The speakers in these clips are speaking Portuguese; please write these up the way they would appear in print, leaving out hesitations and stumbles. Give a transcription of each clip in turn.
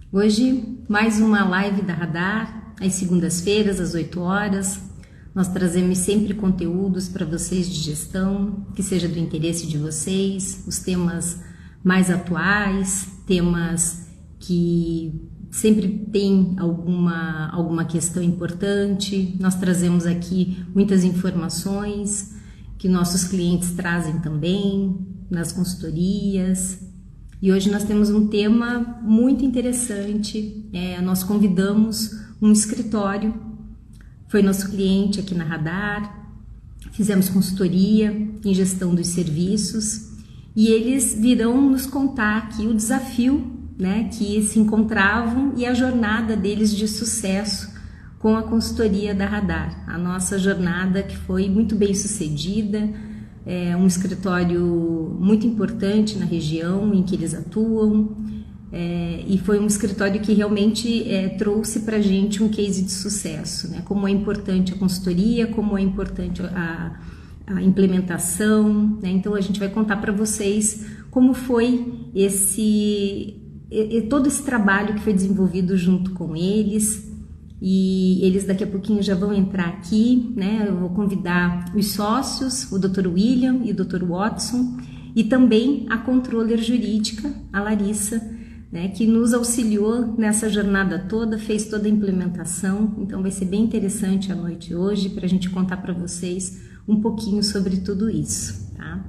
Hoje, mais uma live da Radar, às segundas-feiras, às 8 horas. Nós trazemos sempre conteúdos para vocês de gestão, que seja do interesse de vocês, os temas mais atuais, temas que sempre tem alguma questão importante. Nós trazemos aqui muitas informações que nossos clientes trazem também nas consultorias. E hoje nós temos um tema muito interessante. Nós convidamos um escritório, foi nosso cliente aqui na Radar, fizemos consultoria em gestão dos serviços e eles virão nos contar aqui o desafio, né, que se encontravam e a jornada deles de sucesso com a consultoria da Radar. A nossa jornada que foi muito bem sucedida, um escritório muito importante na região em que eles atuam, e foi um escritório que realmente trouxe para a gente um case de sucesso, né? Como é importante a consultoria, como é importante a implementação, né? Então a gente vai contar para vocês como foi todo esse trabalho que foi desenvolvido junto com eles. E eles daqui a pouquinho já vão entrar aqui, né? Eu vou convidar os sócios, o Dr. William e o Dr. Watson, e também a controller jurídica, a Larissa, né? Que nos auxiliou nessa jornada toda, fez toda a implementação. Então vai ser bem interessante a noite hoje para a gente contar para vocês um pouquinho sobre tudo isso, tá?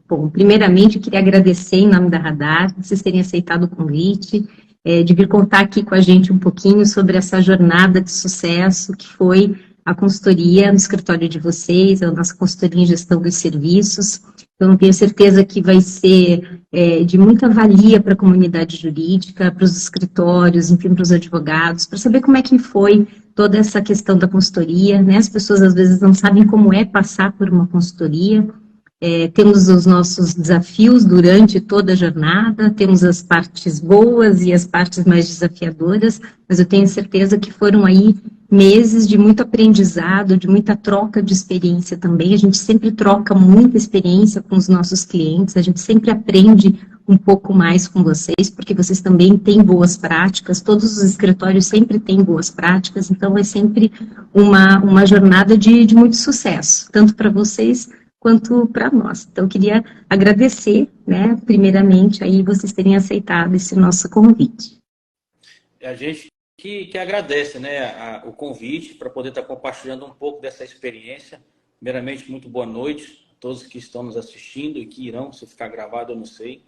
Bom, primeiramente eu queria agradecer em nome da Radar, vocês terem aceitado o convite, de vir contar aqui com a gente um pouquinho sobre essa jornada de sucesso que foi a consultoria no escritório de vocês, a nossa consultoria em gestão dos serviços. Então, eu tenho certeza que vai ser de muita valia para a comunidade jurídica, para os escritórios, enfim, para os advogados, para saber como é que foi toda essa questão da consultoria, né? As pessoas às vezes não sabem como é passar por uma consultoria. Temos os nossos desafios durante toda a jornada, temos as partes boas e as partes mais desafiadoras, mas eu tenho certeza que foram aí meses de muito aprendizado, de muita troca de experiência também. A gente sempre troca muita experiência com os nossos clientes, a gente sempre aprende um pouco mais com vocês, porque vocês também têm boas práticas, todos os escritórios sempre têm boas práticas, então é sempre uma jornada de muito sucesso, tanto para vocês quanto para nós. Então, eu queria agradecer, né, primeiramente, aí vocês terem aceitado esse nosso convite. A gente que agradece, né, o convite para poder estar compartilhando um pouco dessa experiência. Primeiramente, muito boa noite a todos que estão nos assistindo e que irão, se ficar gravado, eu não sei.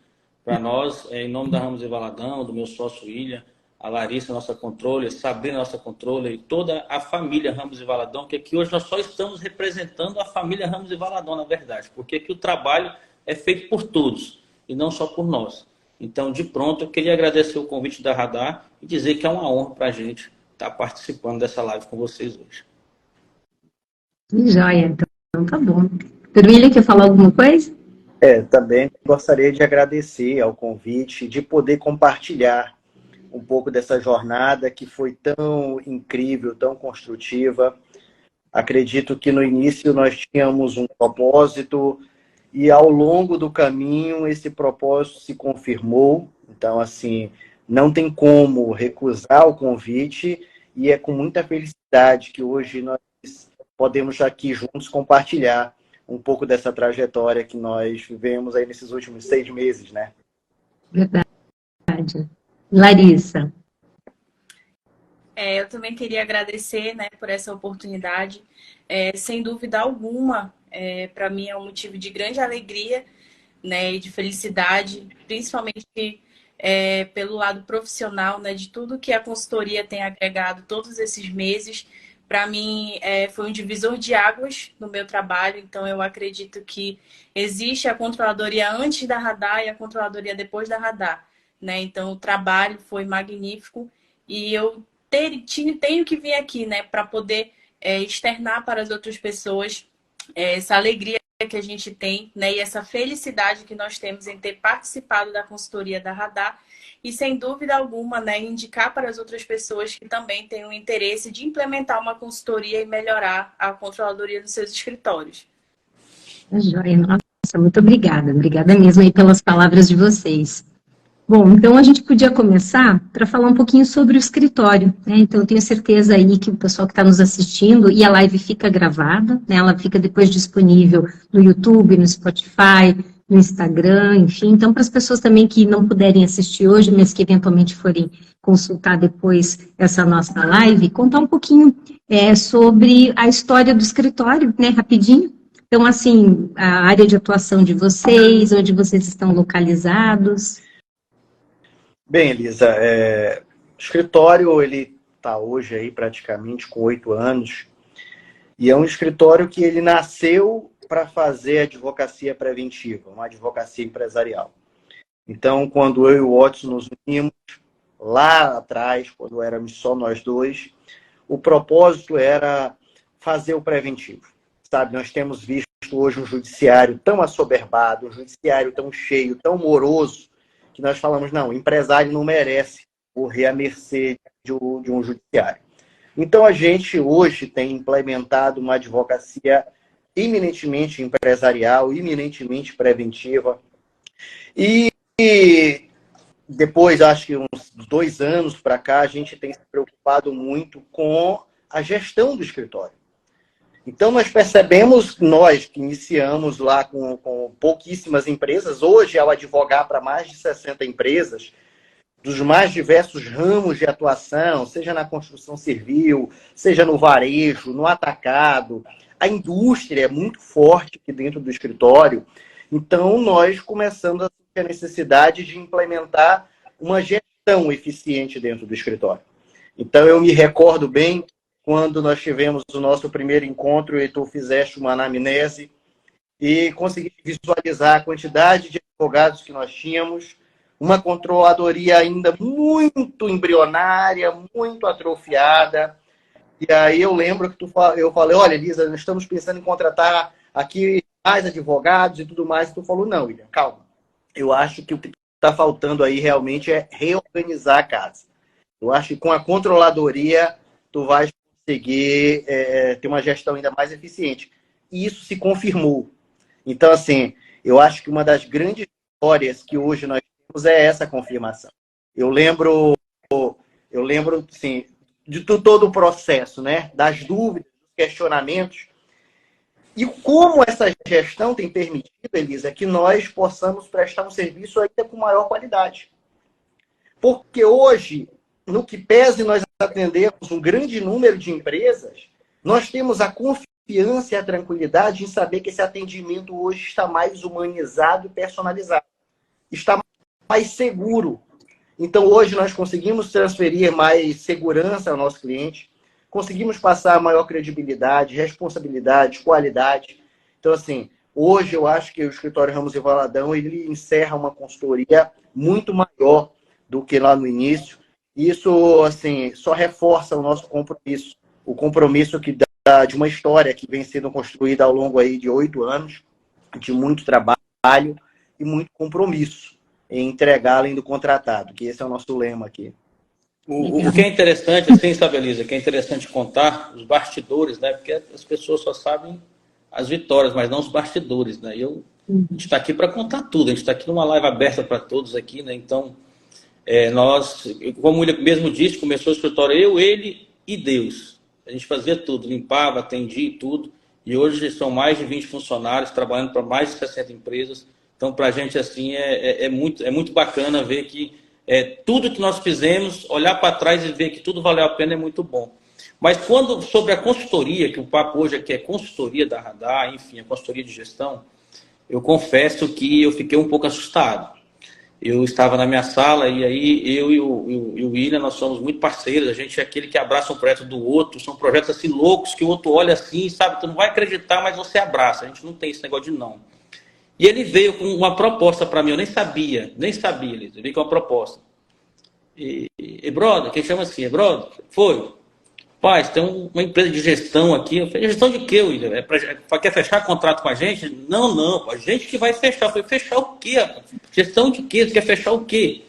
Para nós, em nome da Ramos e Valadão, do meu sócio William, a Larissa, nossa controller, Sabrina, nossa controller, e toda a família Ramos e Valadão, que aqui hoje nós só estamos representando a família Ramos e Valadão, na verdade, porque aqui o trabalho é feito por todos, e não só por nós. Então, de pronto, eu queria agradecer o convite da Radar e dizer que é uma honra para a gente estar participando dessa live com vocês hoje. Joia, então tá bom. Turmilha, quer falar alguma coisa? Também gostaria de agradecer ao convite, de poder compartilhar um pouco dessa jornada que foi tão incrível, tão construtiva. Acredito que no início nós tínhamos um propósito e ao longo do caminho esse propósito se confirmou. Então, assim, não tem como recusar o convite e é com muita felicidade que hoje nós podemos aqui juntos compartilhar um pouco dessa trajetória que nós vivemos aí nesses últimos 6 meses, né? Verdade. Larissa. Eu também queria agradecer, né, por essa oportunidade. Sem dúvida alguma, para mim é um motivo de grande alegria, né, e de felicidade, principalmente pelo lado profissional, né, de tudo que a consultoria tem agregado todos esses meses. Para mim, foi um divisor de águas no meu trabalho, então eu acredito que existe a controladoria antes da Radar e a controladoria depois da Radar, né? Então, o trabalho foi magnífico e eu tenho que vir aqui, né, para poder externar para as outras pessoas essa alegria que a gente tem, né, e essa felicidade que nós temos em ter participado da consultoria da Radar e, sem dúvida alguma, né, indicar para as outras pessoas que também têm o interesse de implementar uma consultoria e melhorar a controladoria dos seus escritórios. Joia, nossa, muito obrigada. Obrigada mesmo aí pelas palavras de vocês. Bom, então a gente podia começar para falar um pouquinho sobre o escritório, né? Então eu tenho certeza aí que o pessoal que está nos assistindo, e a live fica gravada, né? Ela fica depois disponível no YouTube, no Spotify, no Instagram, enfim. Então, para as pessoas também que não puderem assistir hoje, mas que eventualmente forem consultar depois essa nossa live, contar um pouquinho sobre a história do escritório, né? Rapidinho. Então, assim, a área de atuação de vocês, onde vocês estão localizados. Bem, Elisa, o escritório ele está hoje aí praticamente com 8 anos e é um escritório que ele nasceu para fazer advocacia preventiva, uma advocacia empresarial. Então, quando eu e o Watson nos unimos lá atrás, quando éramos só nós dois, o propósito era fazer o preventivo. Sabe, nós temos visto hoje um judiciário tão assoberbado, um judiciário tão cheio, tão moroso, que nós falamos, não, o empresário não merece correr à mercê de um judiciário. Então, a gente hoje tem implementado uma advocacia eminentemente empresarial, eminentemente preventiva. E depois, acho que uns 2 anos para cá, a gente tem se preocupado muito com a gestão do escritório. Então, nós percebemos, nós que iniciamos lá com pouquíssimas empresas, hoje, ao advogar para mais de 60 empresas, dos mais diversos ramos de atuação, seja na construção civil, seja no varejo, no atacado, a indústria é muito forte aqui dentro do escritório. Então, nós começamos a ter a necessidade de implementar uma gestão eficiente dentro do escritório. Então, eu me recordo bem quando nós tivemos o nosso primeiro encontro e tu fizeste uma anamnese e consegui visualizar a quantidade de advogados que nós tínhamos, uma controladoria ainda muito embrionária, muito atrofiada. E aí eu lembro que eu falei, olha, Elisa, nós estamos pensando em contratar aqui mais advogados e tudo mais. E tu falou, não, William, calma. Eu acho que o que está faltando aí realmente é reorganizar a casa. Eu acho que com a controladoria tu vais conseguir ter uma gestão ainda mais eficiente. E isso se confirmou. Então, assim, eu acho que uma das grandes histórias que hoje nós temos é essa confirmação. Eu lembro assim, de todo o processo, né? Das dúvidas, dos questionamentos. E como essa gestão tem permitido, Elisa, que nós possamos prestar um serviço ainda com maior qualidade. Porque hoje, no que pese nós atendemos um grande número de empresas, nós temos a confiança e a tranquilidade em saber que esse atendimento hoje está mais humanizado e personalizado. Está mais seguro. Então, hoje nós conseguimos transferir mais segurança ao nosso cliente, conseguimos passar maior credibilidade, responsabilidade, qualidade. Então, assim, hoje eu acho que o Escritório Ramos e Valadão, ele encerra uma consultoria muito maior do que lá no início. Isso, assim, só reforça o nosso compromisso. O compromisso que dá de uma história que vem sendo construída ao longo aí de 8 anos, de muito trabalho e muito compromisso em entregar além do contratado, que esse é o nosso lema aqui. O que é interessante, assim, sabe, Elisa, que é interessante contar os bastidores, né? Porque as pessoas só sabem as vitórias, mas não os bastidores, né? A gente está aqui para contar tudo, a gente está aqui numa live aberta para todos aqui, né? Então, nós, como ele mesmo disse, começou o escritório ele e Deus. A gente fazia tudo, limpava, atendia e tudo. E hoje são mais de 20 funcionários, trabalhando para mais de 60 empresas. Então, para a gente, assim, é muito bacana ver que tudo que nós fizemos, olhar para trás e ver que tudo valeu a pena é muito bom. Mas sobre a consultoria, que o papo hoje aqui é consultoria da Radar, enfim, a consultoria de gestão, eu confesso que eu fiquei um pouco assustado. Eu estava na minha sala e aí eu e o William, nós somos muito parceiros, a gente é aquele que abraça um projeto do outro, são projetos assim loucos que o outro olha assim, sabe, tu não vai acreditar, mas você abraça, a gente não tem esse negócio de não. E ele veio com uma proposta para mim, eu nem sabia, Elisa, ele veio com uma proposta. E brother, quem chama assim, brother, foi, pai, tem uma empresa de gestão aqui. Eu falei, gestão de quê, William? Quer fechar contrato com a gente? Não, a gente que vai fechar. Eu falei, fechar o quê? Gestão de quê? Você quer fechar o quê?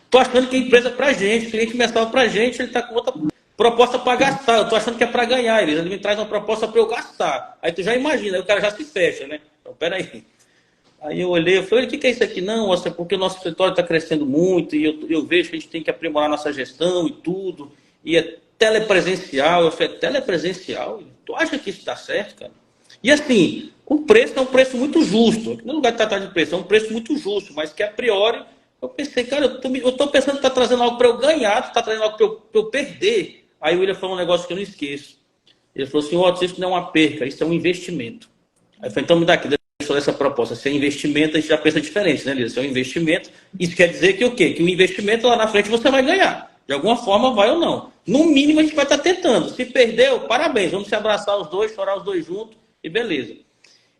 Tô achando que é empresa pra gente, cliente mensal pra gente, ele tá com outra proposta para gastar. Eu tô achando que é para ganhar, ele me traz uma proposta para eu gastar. Aí tu já imagina, aí o cara já se fecha, né? Então, peraí. Aí eu olhei, eu falei, o que é isso aqui? Não, nossa, porque o nosso escritório está crescendo muito e eu vejo que a gente tem que aprimorar nossa gestão e tudo, e é telepresencial. Eu falei, telepresencial? Tu acha que isso dá certo, cara? E assim, o preço é um preço muito justo. No lugar de tratar de preço, é um preço muito justo, mas que a priori eu pensei, cara, eu tô pensando que está trazendo algo para eu ganhar, tu está trazendo algo para eu perder. Aí o William falou um negócio que eu não esqueço. Ele falou assim, Otto, isso não é uma perca, isso é um investimento. Aí eu falei, então me dá aqui, deixa eu fazer essa proposta. Se é investimento, a gente já pensa diferente, né, Lisa? Se é um investimento, isso quer dizer que o quê? Que o investimento lá na frente você vai ganhar. De alguma forma vai ou não. No mínimo a gente vai estar tentando. Se perdeu, parabéns, vamos se abraçar os dois, chorar os dois juntos e beleza.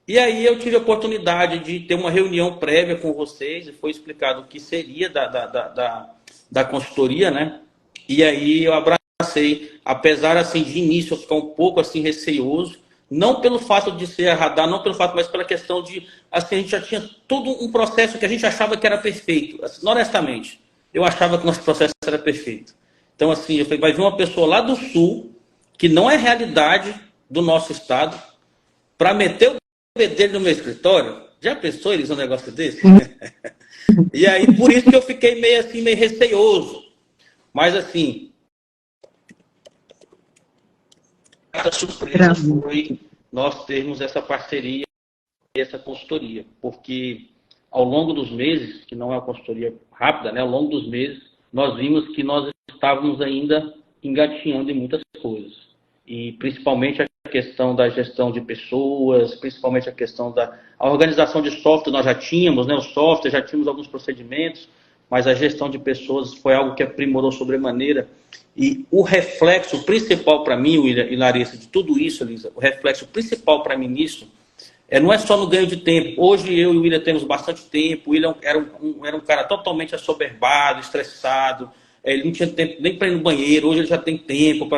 E aí eu tive a oportunidade de ter uma reunião prévia com vocês e foi explicado o que seria da consultoria, né? E aí eu abracei, apesar assim de início eu ficar um pouco assim receoso, não pelo fato de ser a radar, não pelo fato, mas pela questão de assim, a gente já tinha todo um processo que a gente achava que era perfeito. Assim, honestamente, eu achava que o nosso processo era perfeito. Então assim, eu falei, vai vir uma pessoa lá do sul, que não é realidade do nosso estado, para meter o dele no meu escritório. Já pensou eles um negócio desse? E aí, por isso que eu fiquei meio assim, meio receoso. Mas assim, a surpresa foi nós termos essa parceria e essa consultoria. Porque ao longo dos meses, que não é uma consultoria rápida, né? Ao longo dos meses, nós vimos que nós estávamos ainda engatinhando em muitas coisas. E principalmente a questão da gestão de pessoas, principalmente a questão da organização de software, nós já tínhamos, né, o software, já tínhamos alguns procedimentos, mas a gestão de pessoas foi algo que aprimorou sobremaneira. E o reflexo principal para mim, William e Larissa, de tudo isso, Elisa, o reflexo principal para mim nisso, não é só no ganho de tempo. Hoje eu e o William temos bastante tempo. O William era um cara totalmente assoberbado, estressado. Ele não tinha tempo nem para ir no banheiro. Hoje ele já tem tempo.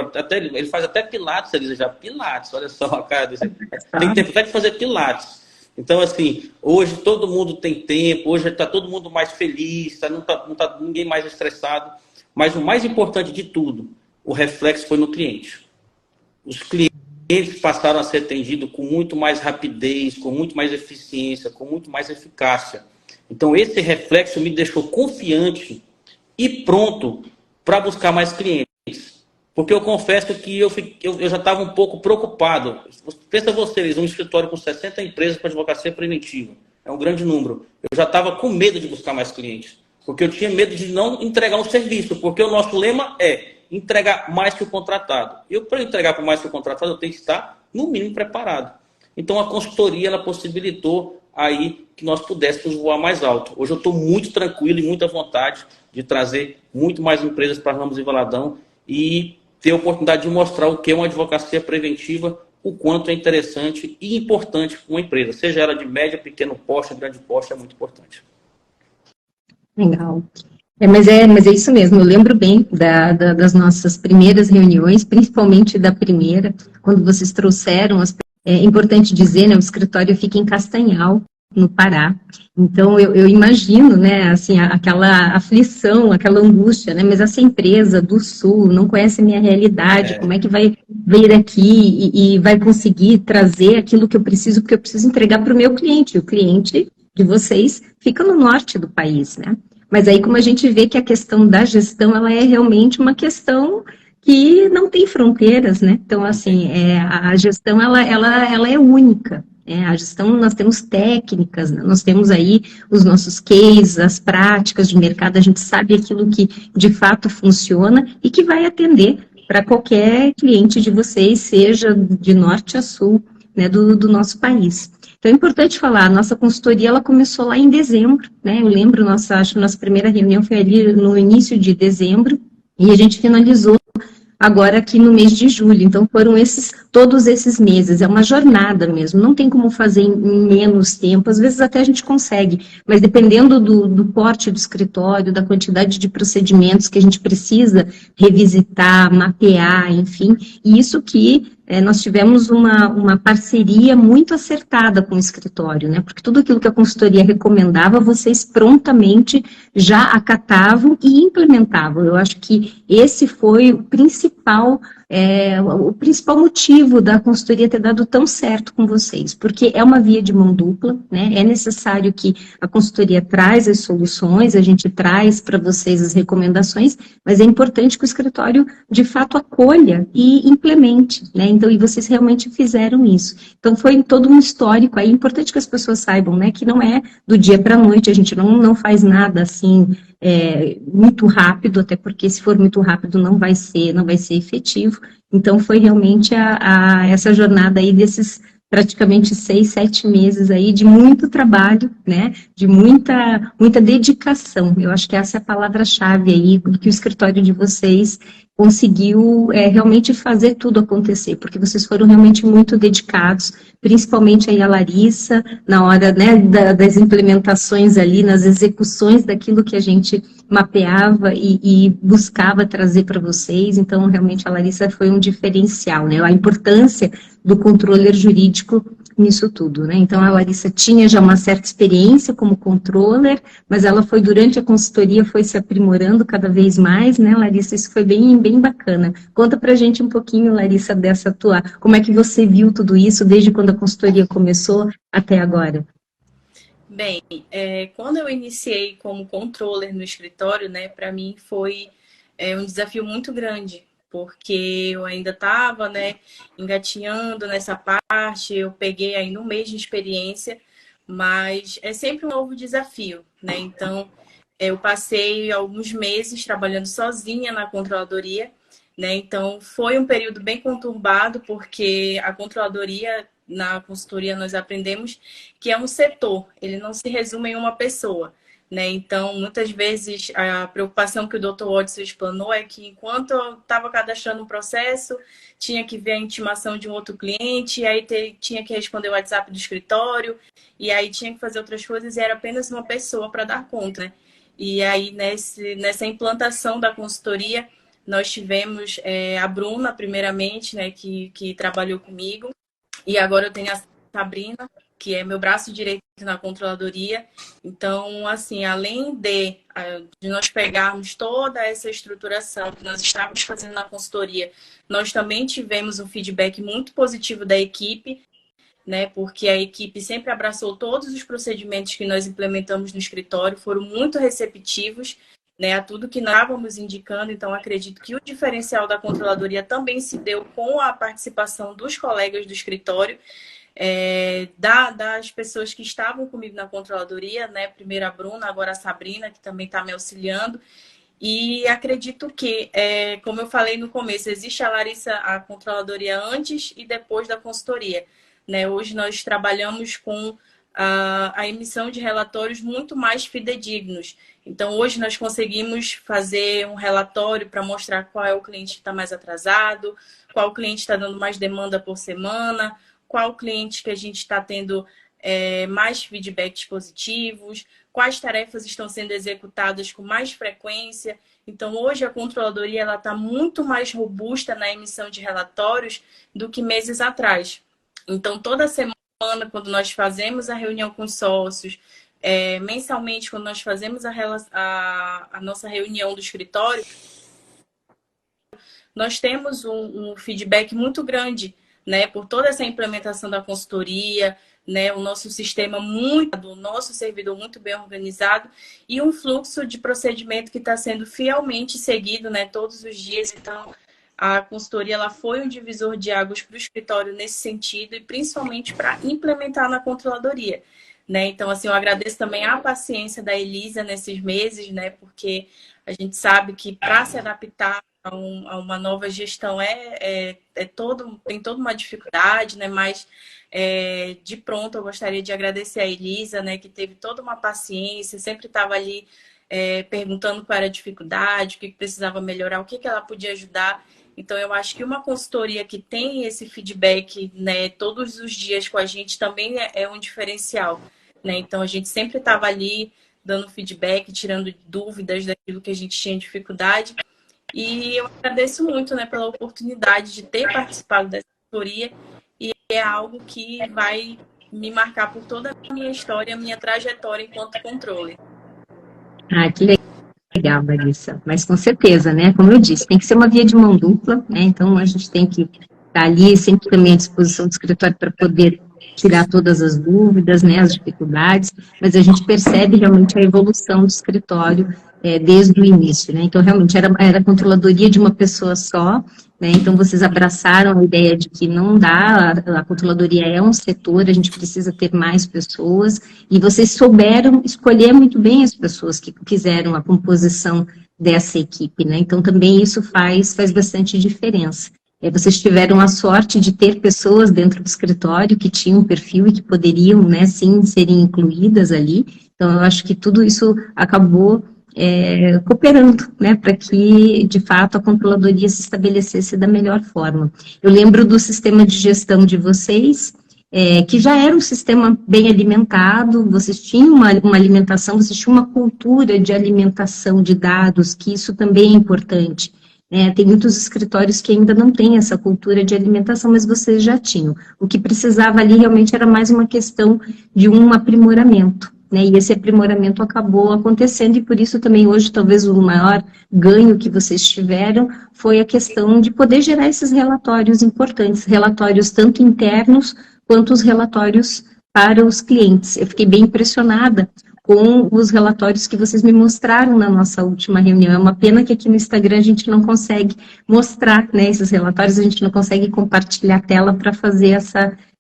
Ele faz até pilates, Elisa, já. Pilates, olha só a cara desse. Tem tempo até de fazer pilates. Então, assim, hoje todo mundo tem tempo. Hoje está todo mundo mais feliz. Não tá ninguém mais estressado. Mas o mais importante de tudo, o reflexo foi no cliente. Os clientes passaram a ser atendidos com muito mais rapidez, com muito mais eficiência, com muito mais eficácia. Então, esse reflexo me deixou confiante e pronto para buscar mais clientes. Porque eu confesso que eu já estava um pouco preocupado. Pensa vocês, um escritório com 60 empresas para advocacia preventiva. É um grande número. Eu já estava com medo de buscar mais clientes. Porque eu tinha medo de não entregar um serviço. Porque o nosso lema é entregar mais que o contratado. E para entregar mais que o contratado, eu tenho que estar, no mínimo, preparado. Então, a consultoria ela possibilitou aí que nós pudéssemos voar mais alto. Hoje eu estou muito tranquilo e muita vontade de trazer muito mais empresas para Ramos e Valadão e ter a oportunidade de mostrar o que é uma advocacia preventiva, o quanto é interessante e importante para uma empresa. Seja ela de média, pequeno porte, grande porte, é muito importante. Legal. Mas é isso mesmo, eu lembro bem das nossas primeiras reuniões, principalmente da primeira, quando vocês trouxeram, é importante dizer, né, o escritório fica em Castanhal, no Pará, então eu imagino, né, assim, aquela aflição, aquela angústia, né, mas essa empresa do Sul não conhece a minha realidade, como é que vai vir aqui e vai conseguir trazer aquilo que eu preciso, porque eu preciso entregar para o meu cliente, o cliente de vocês fica no norte do país, né? Mas aí como a gente vê que a questão da gestão, ela é realmente uma questão que não tem fronteiras, né? Então, assim, a gestão, ela é única. A gestão, nós temos técnicas, né? Nós temos aí os nossos cases, as práticas de mercado, a gente sabe aquilo que de fato funciona e que vai atender para qualquer cliente de vocês, seja de norte a sul, né, do nosso país. Então é importante falar, a nossa consultoria ela começou lá em dezembro, né? Eu lembro, acho que nossa primeira reunião foi ali no início de dezembro, e a gente finalizou agora aqui no mês de julho. Então foram todos esses meses, é uma jornada mesmo, não tem como fazer em menos tempo, às vezes até a gente consegue, mas dependendo do porte do escritório, da quantidade de procedimentos que a gente precisa revisitar, mapear, enfim, e isso que nós tivemos uma parceria muito acertada com o escritório, né? Porque tudo aquilo que a consultoria recomendava, vocês prontamente já acatavam e implementavam. Eu acho que esse foi o principal o principal motivo da consultoria ter dado tão certo com vocês, porque é uma via de mão dupla, né? É necessário que a consultoria traz as soluções, a gente traz para vocês as recomendações, mas é importante que o escritório, de fato, acolha e implemente, né? Então, e vocês realmente fizeram isso. Então, foi todo um histórico aí, importante que as pessoas saibam, né? Que não é do dia para a noite, a gente não faz nada assim, muito rápido, até porque se for muito rápido não vai ser efetivo. Então foi realmente essa jornada aí desses praticamente 6, 7 meses aí de muito trabalho, né, de muita dedicação. Eu acho que essa é a palavra-chave aí, que o escritório de vocês conseguiu realmente fazer tudo acontecer, porque vocês foram realmente muito dedicados, principalmente aí a Larissa, na hora, né, das implementações ali, nas execuções daquilo que a gente mapeava e buscava trazer para vocês. Então, realmente, a Larissa foi um diferencial, né, a importância do controller jurídico nisso tudo, né? Então, a Larissa tinha já uma certa experiência como controller, mas ela foi, durante a consultoria, foi se aprimorando cada vez mais, né, Larissa? Isso foi bem, bem bacana. Conta pra gente um pouquinho, Larissa, dessa tua, como é que você viu tudo isso, desde quando a consultoria começou até agora? Bem, quando eu iniciei como controller no escritório, né, para mim foi um desafio muito grande, porque eu ainda estava, né, engatinhando nessa parte, eu peguei aí um mês de experiência, mas é sempre um novo desafio, né? Então, eu passei alguns meses trabalhando sozinha na controladoria, né? Então, foi um período bem conturbado, porque a controladoria, na consultoria, nós aprendemos que é um setor, ele não se resume em uma pessoa. Né? Então, muitas vezes, a preocupação que o Dr. Watson explanou é que enquanto eu estava cadastrando um processo, tinha que ver a intimação de um outro cliente, e aí tinha que responder o WhatsApp do escritório, e aí tinha que fazer outras coisas, e era apenas uma pessoa para dar conta. Né? E aí, nessa implantação da consultoria, nós tivemos a Bruna, primeiramente, né, que trabalhou comigo, e agora eu tenho a Sabrina, que é meu braço direito na controladoria. Então, assim, além de nós pegarmos toda essa estruturação que nós estávamos fazendo na consultoria, nós também tivemos um feedback muito positivo da equipe, né? Porque a equipe sempre abraçou todos os procedimentos que nós implementamos no escritório, foram muito receptivos, né, a tudo que nós estávamos indicando. Então, acredito que o diferencial da controladoria também se deu com a participação dos colegas do escritório, das pessoas que estavam comigo na controladoria, né? Primeiro a Bruna, agora a Sabrina, que também está me auxiliando. E acredito que, como eu falei no começo, existe a Larissa, a controladoria antes e depois da consultoria. Né? Hoje nós trabalhamos com a emissão de relatórios muito mais fidedignos. Então, hoje nós conseguimos fazer um relatório para mostrar qual é o cliente que está mais atrasado, qual cliente está dando mais demanda por semana, qual cliente que a gente está tendo mais feedbacks positivos, quais tarefas estão sendo executadas com mais frequência. Então, hoje a controladoria está muito mais robusta na emissão de relatórios do que meses atrás. Então, toda semana, quando nós fazemos a reunião com os sócios, mensalmente, quando nós fazemos a nossa reunião do escritório, nós temos um feedback muito grande, né, por toda essa implementação da consultoria, né, o nosso sistema o nosso servidor muito bem organizado e um fluxo de procedimento que está sendo fielmente seguido, né, todos os dias. Então, a consultoria ela foi um divisor de águas para o escritório nesse sentido e principalmente para implementar na controladoria. Né? Então, assim, eu agradeço também a paciência da Elisa nesses meses, né, porque a gente sabe que para se adaptar a uma nova gestão tem toda uma dificuldade, né? Mas de pronto eu gostaria de agradecer a Elisa, né? Que teve toda uma paciência, sempre estava ali perguntando qual era a dificuldade, o que precisava melhorar, o que ela podia ajudar. Então eu acho que uma consultoria que tem esse feedback, né, todos os dias com a gente também é um diferencial, né? Então a gente sempre estava ali dando feedback, tirando dúvidas daquilo que a gente tinha dificuldade. E eu agradeço muito, né, pela oportunidade de ter participado dessa consultoria e é algo que vai me marcar por toda a minha história, a minha trajetória enquanto controller. Ah, que legal. Legal, Larissa. Mas com certeza, né? Como eu disse, tem que ser uma via de mão dupla, né? Então a gente tem que estar ali sempre também à disposição do escritório para poder tirar todas as dúvidas, né? As dificuldades, mas a gente percebe realmente a evolução do escritório desde o início, né? Então realmente era a controladoria de uma pessoa só, né? Então vocês abraçaram a ideia de que não dá, a controladoria é um setor, a gente precisa ter mais pessoas, e vocês souberam escolher muito bem as pessoas que fizeram a composição dessa equipe, né? Então também isso faz bastante diferença. Vocês tiveram a sorte de ter pessoas dentro do escritório que tinham perfil e que poderiam, né, sim, serem incluídas ali. Então eu acho que tudo isso acabou cooperando, né, para que, de fato, a controladoria se estabelecesse da melhor forma. Eu lembro do sistema de gestão de vocês, que já era um sistema bem alimentado, vocês tinham uma alimentação, vocês tinham uma cultura de alimentação de dados, que isso também é importante. Tem muitos escritórios que ainda não têm essa cultura de alimentação, mas vocês já tinham. O que precisava ali realmente era mais uma questão de um aprimoramento, né? E esse aprimoramento acabou acontecendo, e por isso também hoje talvez o maior ganho que vocês tiveram foi a questão de poder gerar esses relatórios importantes, relatórios tanto internos quanto os relatórios para os clientes. Eu fiquei bem impressionada com os relatórios que vocês me mostraram na nossa última reunião. É uma pena que aqui no Instagram a gente não consegue mostrar, né, esses relatórios, a gente não consegue compartilhar a tela para fazer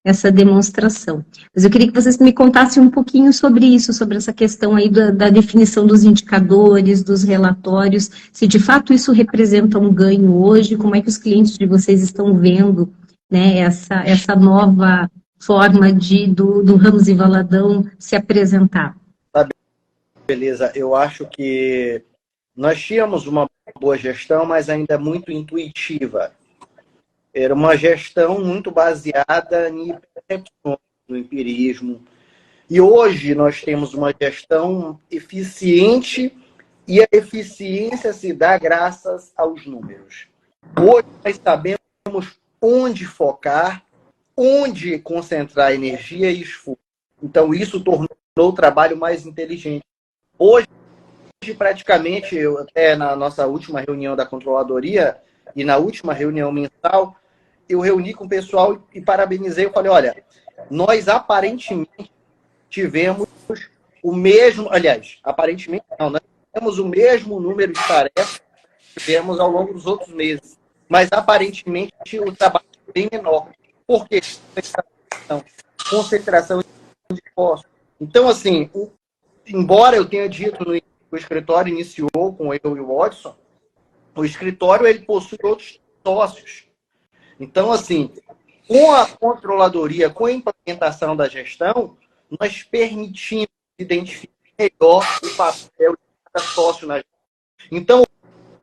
essa demonstração. Mas eu queria que vocês me contassem um pouquinho sobre isso, sobre essa questão aí da definição dos indicadores, dos relatórios, se de fato isso representa um ganho hoje, como é que os clientes de vocês estão vendo, né, essa nova forma do Ramos e Valadão se apresentar. Beleza, eu acho que nós tínhamos uma boa gestão, mas ainda muito intuitiva. Era uma gestão muito baseada em percepções, no empirismo. E hoje nós temos uma gestão eficiente, e a eficiência se dá graças aos números. Hoje nós sabemos onde focar, onde concentrar energia e esforço. Então isso tornou o trabalho mais inteligente. Hoje, praticamente, eu até na nossa última reunião da controladoria e na última reunião mensal, eu reuni com o pessoal e parabenizei. Eu falei, olha, nós aparentemente tivemos o mesmo, aliás, aparentemente não, nós tivemos o mesmo número de tarefas que tivemos ao longo dos outros meses, mas aparentemente o trabalho é bem menor. Por quê? Concentração de esforço. Então, assim, embora eu tenha dito no início que o escritório iniciou com eu e o Watson, o escritório ele possui outros sócios. Então, assim, com a controladoria, com a implementação da gestão, nós permitimos identificar melhor o papel de cada sócio na gestão. Então,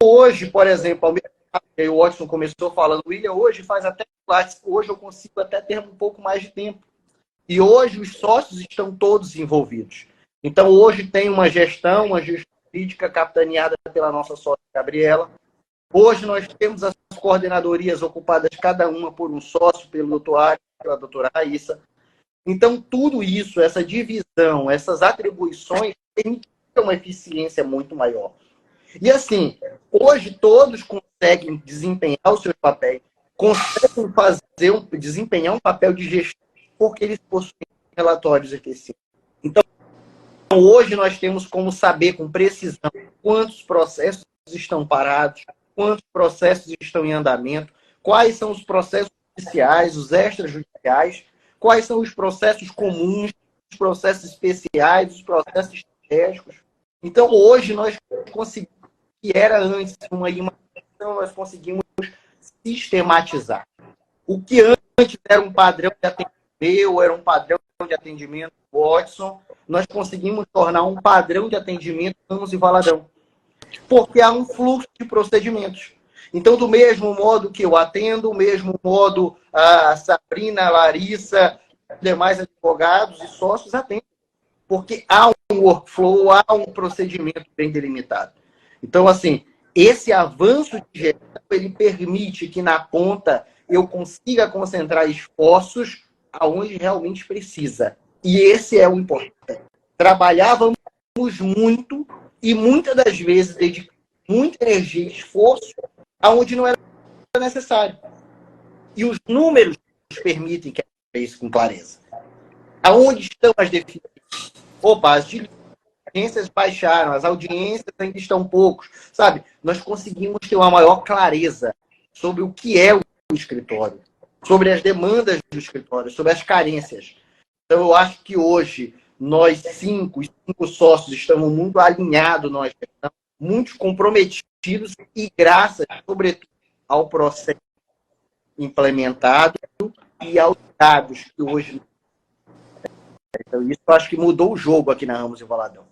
hoje, por exemplo, ao mesmo tempo que o Watson começou falando, William, hoje faz até Pilates, hoje eu consigo até ter um pouco mais de tempo. E hoje os sócios estão todos envolvidos. Então, hoje tem uma gestão jurídica capitaneada pela nossa sócia Gabriela. Hoje nós temos as coordenadorias ocupadas, cada uma por um sócio, pelo doutor Ari, pela doutora Raíssa. Então, tudo isso, essa divisão, essas atribuições, permitem uma eficiência muito maior. E assim, hoje todos conseguem desempenhar os seus papéis, conseguem desempenhar um papel de gestão, porque eles possuem relatórios eficientes. Então, hoje nós temos como saber com precisão quantos processos estão parados, quantos processos estão em andamento, quais são os processos judiciais, os extrajudiciais, quais são os processos comuns, os processos especiais, os processos estratégicos. Então, hoje nós conseguimos, que era antes uma imaginação, nós conseguimos sistematizar. O que antes era um padrão de atendimento, era um padrão de atendimento Watson, nós conseguimos tornar um padrão de atendimento Ramos e Valadão. Porque há um fluxo de procedimentos. Então, do mesmo modo que eu atendo, do mesmo modo a Sabrina, a Larissa, demais advogados e sócios atendem. Porque há um workflow, há um procedimento bem delimitado. Então, assim, esse avanço de gestão, ele permite que na ponta eu consiga concentrar esforços aonde realmente precisa. E esse é o importante. Trabalhávamos muito e muitas das vezes dedicando muita energia e esforço aonde não era necessário. E os números permitem que a gente isso com clareza. Aonde estão as deficiências? Opa, as diligências baixaram, as audiências ainda estão poucos, sabe? Nós conseguimos ter uma maior clareza sobre o que é o escritório, sobre as demandas do escritório, sobre as carências. Então, eu acho que hoje nós os cinco sócios estamos muito alinhados, nós estamos muito comprometidos e graças, sobretudo, ao processo implementado e aos dados que hoje. Então, isso eu acho que mudou o jogo aqui na Ramos e Valadão.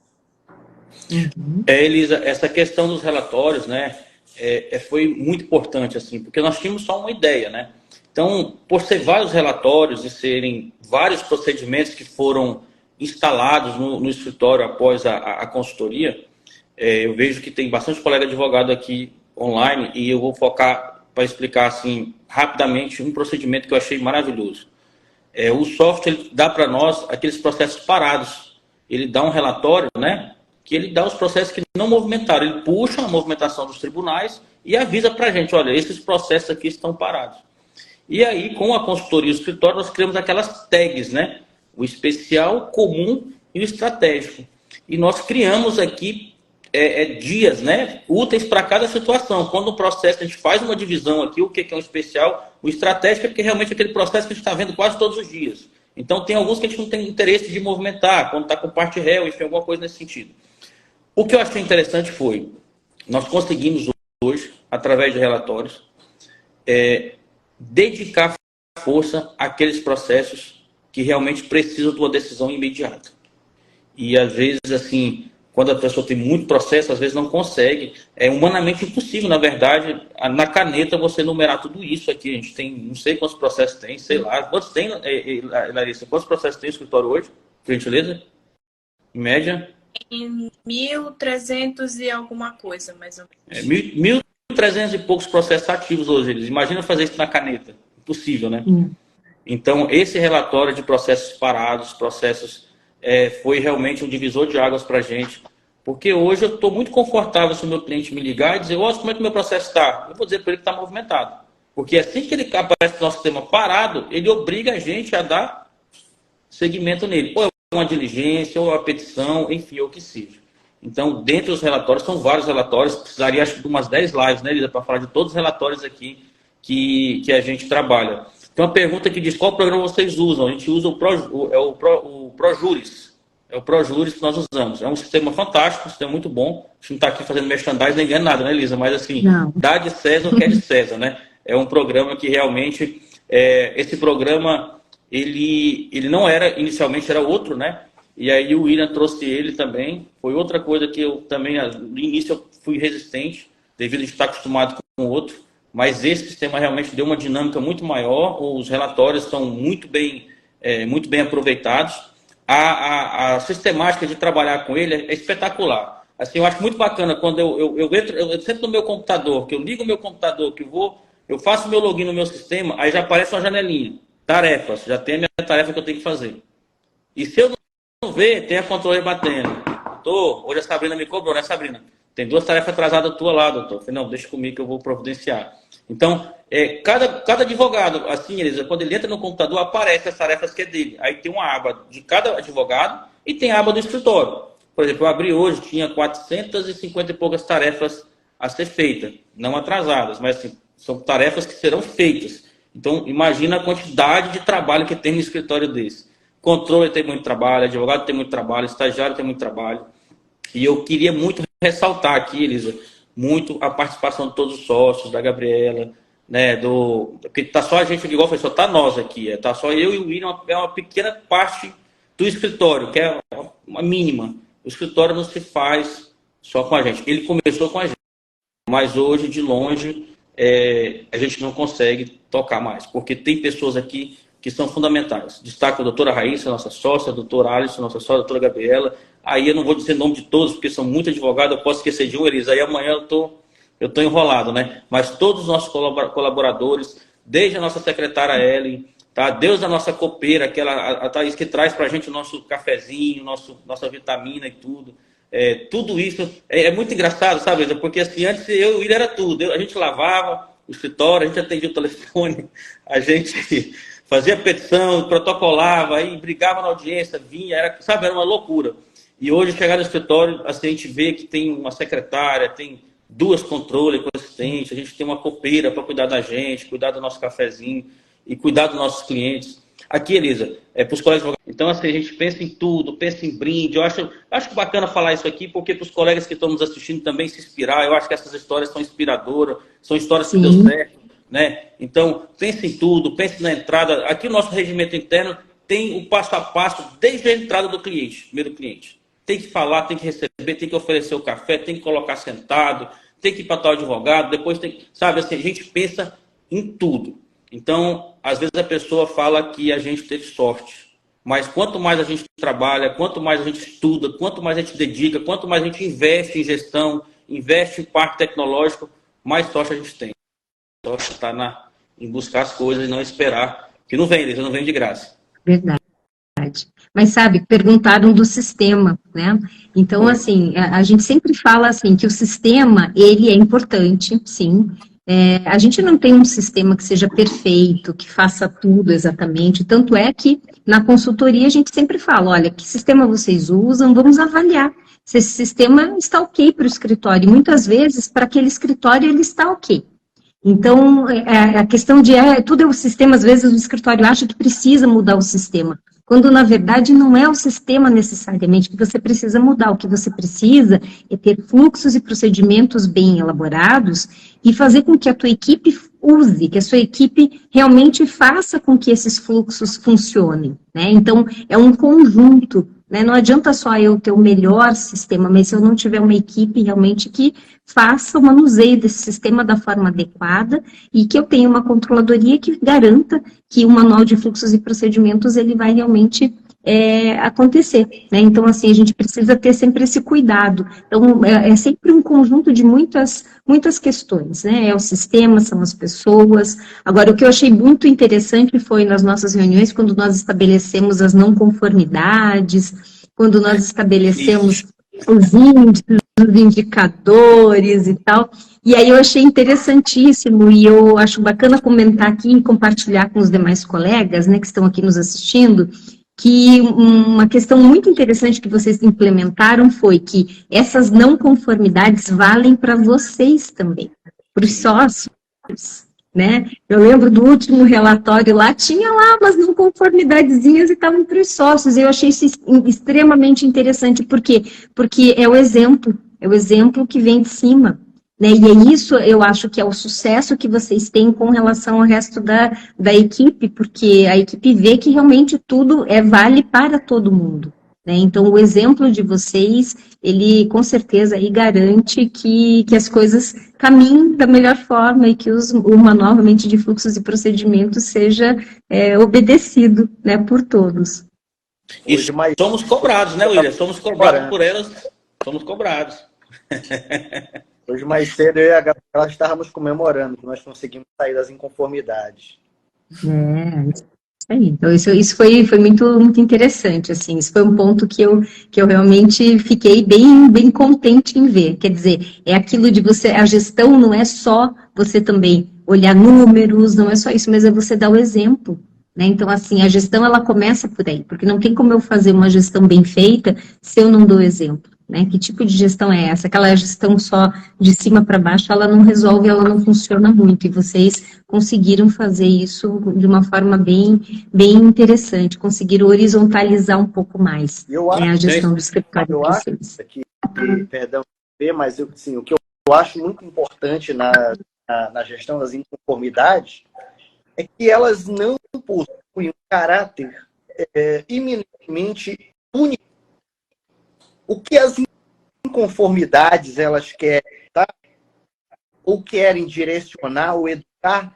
Elisa, essa questão dos relatórios, né, foi muito importante, assim, porque nós tínhamos só uma ideia, né? Então, por ser vários relatórios e serem vários procedimentos que foram instalados no escritório após a consultoria, eu vejo que tem bastante colega advogado aqui online e eu vou focar para explicar assim rapidamente um procedimento que eu achei maravilhoso. O software ele dá para nós aqueles processos parados. Ele dá um relatório, né, que ele dá os processos que não movimentaram. Ele puxa a movimentação dos tribunais e avisa para a gente, olha, esses processos aqui estão parados. E aí, com a consultoria e o escritório, nós criamos aquelas tags, né? O especial, o comum e o estratégico. E nós criamos aqui dias, né, úteis para cada situação. Quando o processo, a gente faz uma divisão aqui, o que é um especial, o estratégico é porque realmente é aquele processo que a gente está vendo quase todos os dias. Então, tem alguns que a gente não tem interesse de movimentar, quando está com parte réu, enfim, alguma coisa nesse sentido. O que eu achei interessante foi, nós conseguimos hoje, através de relatórios, dedicar força àqueles processos que realmente precisam de uma decisão imediata. E, às vezes, assim, quando a pessoa tem muito processo, às vezes não consegue. É humanamente impossível, na verdade, na caneta você numerar tudo isso aqui. A gente tem, não sei quantos processos tem, sei lá. Quantos tem, Larissa? Quantos processos tem o escritório hoje? Por gentileza? Em média? Em 1.300 e alguma coisa, mais ou menos. 1.300 e poucos processos ativos hoje. Eles imagina fazer isso na caneta. Impossível, né? Então, esse relatório de processos parados, processos, foi realmente um divisor de águas para a gente. Porque hoje eu estou muito confortável se o meu cliente me ligar e dizer, como é que o meu processo está? Eu vou dizer para ele que está movimentado. Porque assim que ele aparece no nosso sistema parado, ele obriga a gente a dar seguimento nele. Ou é uma diligência, ou uma petição, enfim, ou o que seja. Então, dentre os relatórios, são vários relatórios, precisaria acho de umas 10 lives, né, Elisa, para falar de todos os relatórios aqui que a gente trabalha. Tem uma pergunta que diz, qual programa vocês usam? A gente usa o ProJuris. É o ProJuris que nós usamos. É um sistema fantástico, um sistema muito bom. A gente não está aqui fazendo merchandising, nem ganhando nada, né, Elisa? Mas assim, dá de César o que é de César, né? É um programa que realmente, esse programa, ele não era, inicialmente era outro, né? E aí o William trouxe ele também. Foi outra coisa que eu também, no início eu fui resistente, devido a estar acostumado com o outro. Mas esse sistema realmente deu uma dinâmica muito maior. Os relatórios estão muito bem aproveitados. A sistemática de trabalhar com ele é espetacular. Assim, eu acho muito bacana quando eu sento no meu computador, que eu ligo o meu computador, que eu faço meu login no meu sistema, aí já aparece uma janelinha. Tarefas, já tem a minha tarefa que eu tenho que fazer. E se eu não ver, tem a controle batendo. Hoje a Sabrina me cobrou, né, Sabrina? Tem 2 tarefas atrasadas tua lá, doutor. Eu falei, não, deixa comigo que eu vou providenciar. Então, cada advogado, assim, Elisa, quando ele entra no computador, aparece as tarefas que é dele. Aí tem uma aba de cada advogado e tem a aba do escritório. Por exemplo, eu abri hoje, tinha 450 e poucas tarefas a ser feitas. Não atrasadas, mas assim, são tarefas que serão feitas. Então, imagina a quantidade de trabalho que tem no escritório desse. Controle tem muito trabalho, advogado tem muito trabalho, estagiário tem muito trabalho. E eu queria muito ressaltar aqui, Elisa, muito a participação de todos os sócios, da Gabriela, né, porque tá só a gente, igual foi, só tá nós aqui, tá só eu e o William, é uma pequena parte do escritório, que é uma mínima. O escritório não se faz só com a gente. Ele começou com a gente, mas hoje, de longe, a gente não consegue tocar mais, porque tem pessoas aqui que são fundamentais. Destaco a doutora Raíssa, nossa sócia, a doutora Alisson, nossa sócia, a doutora Gabriela. Aí eu não vou dizer o nome de todos, porque são muitos advogados, eu posso esquecer de um, Elisa. Aí amanhã eu tô enrolado, né? Mas todos os nossos colaboradores, desde a nossa secretária Ellen, tá? Desde a nossa copeira, a Thaís, que traz pra gente o nosso cafezinho, nossa vitamina e tudo. tudo isso. É muito engraçado, sabe, Isa? Porque assim, antes eu e o William era tudo. A gente lavava o escritório, a gente atendia o telefone, a gente fazia petição, protocolava, aí brigava na audiência, vinha, era uma loucura. E hoje, chegar no escritório, assim, a gente vê que tem uma secretária, tem 2 controles com assistente, a gente tem uma copeira para cuidar da gente, cuidar do nosso cafezinho e cuidar dos nossos clientes. Aqui, Elisa, para os colegas. Então, assim, a gente pensa em tudo, pensa em brinde. Eu acho bacana falar isso aqui, porque para os colegas que estão nos assistindo também se inspirar. Eu acho que essas histórias são inspiradoras, são histórias que deu certo, né? Então, pense em tudo, pense na entrada. Aqui o nosso regimento interno tem o passo a passo desde a entrada do cliente, primeiro cliente. Tem que falar, tem que receber, tem que oferecer o café, tem que colocar sentado, tem que ir para tal advogado, depois tem que... Sabe, assim, a gente pensa em tudo. Então, às vezes a pessoa fala que a gente teve sorte. Mas quanto mais a gente trabalha, quanto mais a gente estuda, quanto mais a gente dedica, quanto mais a gente investe em gestão, investe em parque tecnológico, mais sorte a gente tem. Sorte está em buscar as coisas e não esperar. Que não vem, Elisa, não vem de graça. Verdade. Mas, sabe, perguntaram do sistema, né? Então, assim, a gente sempre fala, assim, que o sistema, ele é importante, sim. A gente não tem um sistema que seja perfeito, que faça tudo exatamente. Tanto é que, na consultoria, a gente sempre fala, olha, que sistema vocês usam, vamos avaliar se esse sistema está ok para o escritório. E, muitas vezes, para aquele escritório, ele está ok. Então, a questão de tudo é o sistema, às vezes o escritório acha que precisa mudar o sistema, quando na verdade não é o sistema necessariamente que você precisa mudar, o que você precisa é ter fluxos e procedimentos bem elaborados e fazer com que a tua equipe use, que a sua equipe realmente faça com que esses fluxos funcionem, né? Então, é um conjunto, né? Não adianta só eu ter o melhor sistema, mas se eu não tiver uma equipe realmente que faça o manuseio desse sistema da forma adequada e que eu tenha uma controladoria que garanta que o manual de fluxos e procedimentos ele vai realmente acontecer, né? Então, assim, a gente precisa ter sempre esse cuidado. Então, é sempre um conjunto de muitas questões, né? É o sistema, são as pessoas. Agora, o que eu achei muito interessante foi nas nossas reuniões, quando nós estabelecemos as não conformidades, quando nós estabelecemos os índices, os indicadores e tal. E aí eu achei interessantíssimo e eu acho bacana comentar aqui e compartilhar com os demais colegas, né, que estão aqui nos assistindo, que uma questão muito interessante que vocês implementaram foi que essas não conformidades valem para vocês também, para os sócios, né? Eu lembro do último relatório lá, tinha lá umas não conformidadezinhas e estavam para os sócios, e eu achei isso extremamente interessante, por quê? Porque é o exemplo que vem de cima, né? E é isso, eu acho que é o sucesso que vocês têm com relação ao resto da equipe, porque a equipe vê que realmente tudo vale para todo mundo, né? Então, o exemplo de vocês, ele com certeza aí garante que as coisas caminhem da melhor forma e que o manual realmente de fluxos e procedimentos seja obedecido, né, por todos. E somos cobrados, né, William? Somos cobrados por elas, somos cobrados. Hoje mais cedo eu e a Gabriela estávamos comemorando que nós conseguimos sair das inconformidades. Isso aí. Então, isso foi muito, muito interessante, assim, isso foi um ponto que eu realmente fiquei bem contente em ver, quer dizer, é aquilo de a gestão não é só você também olhar números, não é só isso, mas é você dar o exemplo, né? Então, assim, a gestão, ela começa por aí, porque não tem como eu fazer uma gestão bem feita se eu não dou exemplo, né? Que tipo de gestão é essa? Aquela gestão só de cima para baixo, ela não resolve, ela não funciona muito, e vocês conseguiram fazer isso de uma forma bem interessante, conseguiram horizontalizar um pouco mais a gestão do escritório de vocês. Perdão, mas assim, o que eu acho muito importante na gestão das inconformidades é que elas não possuem um caráter eminentemente único. O que as inconformidades elas querem, tá? Ou querem direcionar ou educar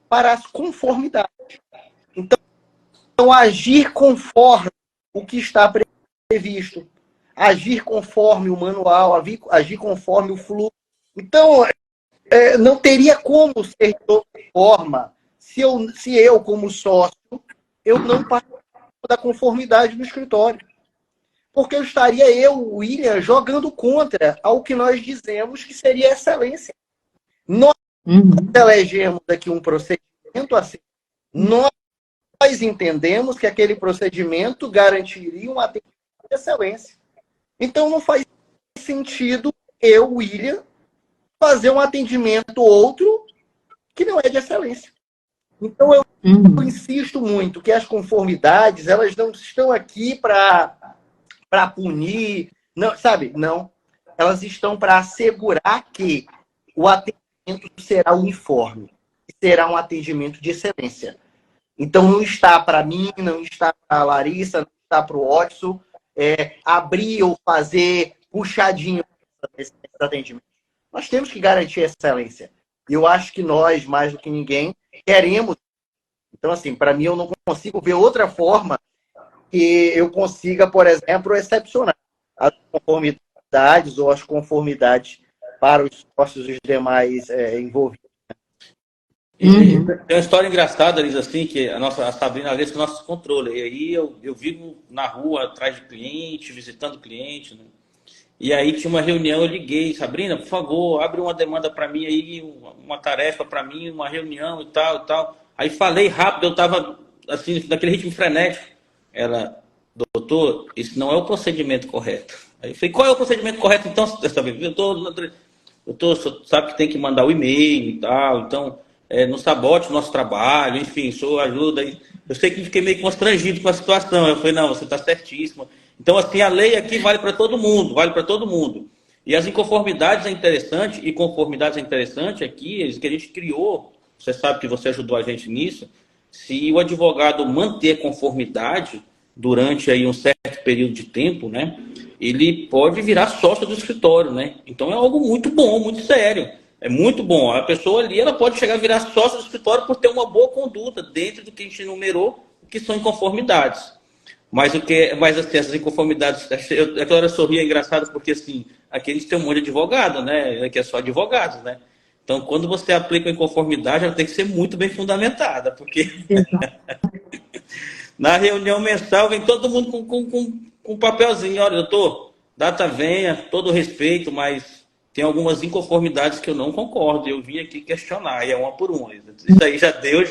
para as conformidades. Então, agir conforme o que está previsto, agir conforme o manual, agir conforme o fluxo. Então, não teria como ser de outra forma se eu como sócio, eu não participo da conformidade do escritório. porque eu estaria, William, jogando contra ao que nós dizemos que seria excelência. Nós elegemos aqui um procedimento assim. Nós entendemos que aquele procedimento garantiria um atendimento de excelência. Então, não faz sentido eu, William, fazer um atendimento outro que não é de excelência. Então, eu insisto muito que as conformidades, elas não estão aqui para punir, não, sabe? Não. Elas estão para assegurar que o atendimento será uniforme, será um atendimento de excelência. Então, não está para mim, não está para a Larissa, não está para o Watson, abrir ou fazer puxadinho esse atendimento. Nós temos que garantir a excelência. E eu acho que nós, mais do que ninguém, queremos. Então, assim, para mim, eu não consigo ver outra forma que eu consiga, por exemplo, excepcionar as conformidades ou as conformidades para os sócios e os demais envolvidos. Tem uma história engraçada, Liz, assim, que a Sabrina Alves com o nosso controle. E aí eu vivo na rua, atrás de cliente, visitando cliente, né? E aí tinha uma reunião, eu liguei, Sabrina, por favor, abre uma demanda para mim aí, uma tarefa para mim, uma reunião e tal, e tal. Aí falei rápido, eu estava assim, naquele ritmo frenético. Ela, doutor, isso não é o procedimento correto. Aí eu falei, qual é o procedimento correto então? Doutor, sabe que tem que mandar o e-mail e tal, então não sabote o nosso trabalho, enfim, o senhor ajuda. Eu sei que fiquei meio constrangido com a situação. Eu falei, não, você está certíssimo. Então, assim, a lei aqui vale para todo mundo, vale para todo mundo. E as inconformidades é interessante, e conformidades é interessante aqui, que a gente criou, você sabe que você ajudou a gente nisso, se o advogado manter conformidade durante aí um certo período de tempo, né, ele pode virar sócio do escritório, né? Então é algo muito bom, muito sério. É muito bom. A pessoa ali, ela pode chegar a virar sócio do escritório por ter uma boa conduta dentro do que a gente enumerou, que são inconformidades. Mas assim, essas inconformidades, aquela hora eu sorri, é engraçado porque assim, aqui a gente tem um monte de advogado, né? Aqui é só advogados, né? Então, quando você aplica a inconformidade, ela tem que ser muito bem fundamentada, porque na reunião mensal vem todo mundo com um papelzinho, olha, doutor, data venha, todo respeito, mas tem algumas inconformidades que eu não concordo, eu vim aqui questionar, e é uma por uma. Isso aí já deu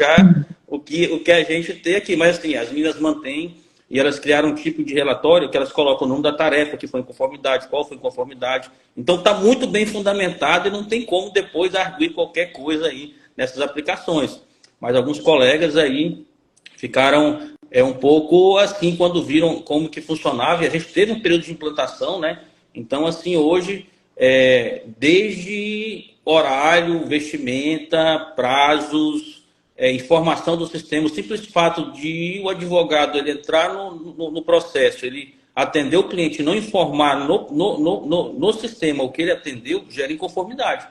o que a gente tem aqui, mas assim, as meninas mantêm. E elas criaram um tipo de relatório que elas colocam o nome da tarefa, que foi inconformidade, qual foi inconformidade. Então está muito bem fundamentado e não tem como depois arguir qualquer coisa aí nessas aplicações. Mas alguns colegas aí ficaram um pouco assim quando viram como que funcionava. E a gente teve um período de implantação, né? Então, assim, hoje, desde horário, vestimenta, prazos, informação do sistema, o simples fato de o advogado ele entrar no processo, ele atender o cliente e não informar no sistema o que ele atendeu, gera inconformidade.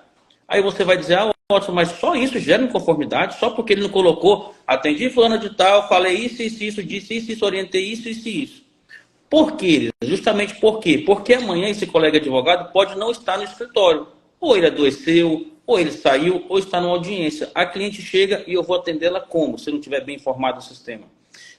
Aí você vai dizer, Watson, mas só isso gera inconformidade? Só porque ele não colocou, atendi fulano de tal, falei isso, disse isso, orientei isso. Por quê? Justamente por quê? Porque amanhã esse colega advogado pode não estar no escritório. Ou ele adoeceu, ou ele saiu, ou está numa audiência. A cliente chega e eu vou atendê-la como? Se não estiver bem informado no sistema.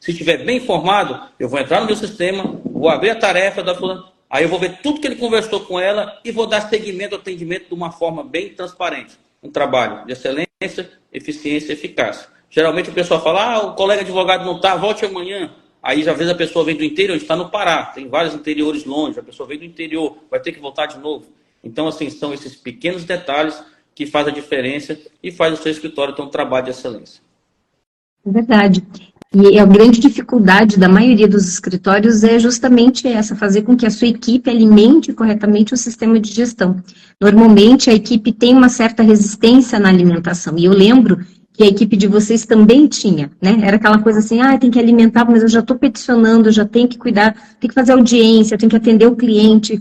Se estiver bem informado, eu vou entrar no meu sistema, vou abrir a tarefa da fulana, aí eu vou ver tudo que ele conversou com ela e vou dar seguimento ao atendimento de uma forma bem transparente. Um trabalho de excelência, eficiência e eficácia. Geralmente o pessoal fala, o colega advogado não está, volte amanhã. Aí, às vezes, a pessoa vem do interior, a gente está no Pará, tem vários interiores longe, a pessoa vem do interior, vai ter que voltar de novo. Então, assim, são esses pequenos detalhes que fazem a diferença e faz o seu escritório ter um trabalho de excelência. É verdade. E a grande dificuldade da maioria dos escritórios é justamente essa, fazer com que a sua equipe alimente corretamente o sistema de gestão. Normalmente, a equipe tem uma certa resistência na alimentação, e eu lembro que a equipe de vocês também tinha, né? Era aquela coisa assim, tem que alimentar, mas eu já estou peticionando, eu já tenho que cuidar, tem que fazer audiência, tenho que atender o cliente,